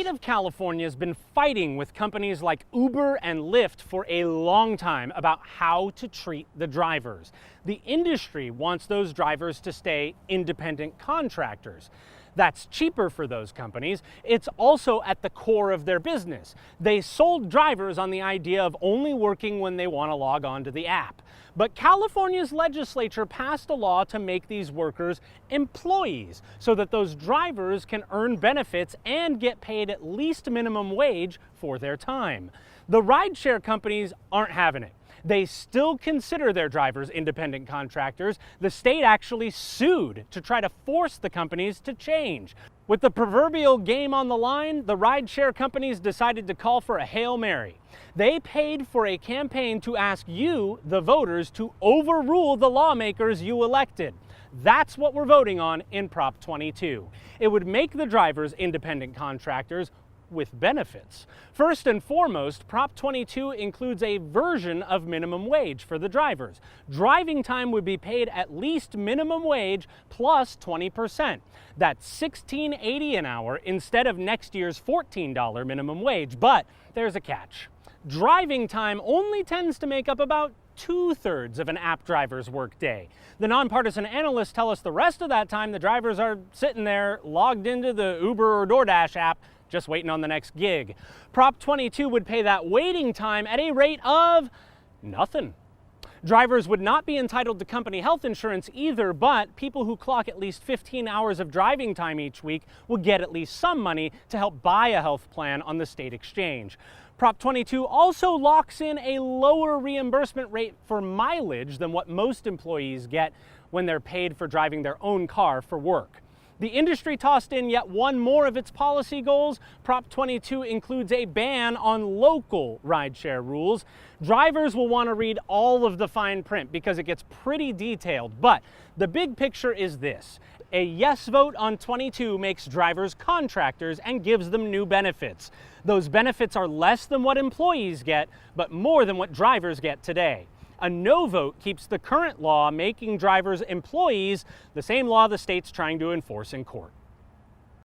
state of California has been fighting with companies like Uber and Lyft for a long time about how to treat the drivers. The industry wants those drivers to stay independent contractors. That's cheaper for those companies. It's also at the core of their business. They sold drivers on the idea of only working when they want to log on to the app. But California's legislature passed a law to make these workers employees so that those drivers can earn benefits and get paid at least minimum wage for their time. The rideshare companies aren't having it. They still consider their drivers independent contractors. The state actually sued to try to force the companies to change. With the proverbial game on the line, the rideshare companies decided to call for a Hail Mary. They paid for a campaign to ask you, the voters, to overrule the lawmakers you elected. That's what we're voting on in Prop 22. It would make the drivers independent contractors with benefits. First and foremost, Prop 22 includes a version of minimum wage for the drivers. Driving time would be paid at least minimum wage plus 20%. That's $16.80 an hour instead of next year's $14 minimum wage. But there's a catch. Driving time only tends to make up about 2/3 of an app driver's workday. The nonpartisan analysts tell us the rest of that time the drivers are sitting there logged into the Uber or DoorDash app just waiting on the next gig. Prop 22 would pay that waiting time at a rate of nothing. Drivers would not be entitled to company health insurance either, but people who clock at least 15 hours of driving time each week would get at least some money to help buy a health plan on the state exchange. Prop 22 also locks in a lower reimbursement rate for mileage than what most employees get when they're paid for driving their own car for work. The industry tossed in yet one more of its policy goals. Prop 22 includes a ban on local rideshare rules. Drivers will want to read all of the fine print because it gets pretty detailed, but the big picture is this. A yes vote on 22 makes drivers contractors and gives them new benefits. Those benefits are less than what employees get, but more than what drivers get today. A no vote keeps the current law making drivers employees, the same law the state's trying to enforce in court.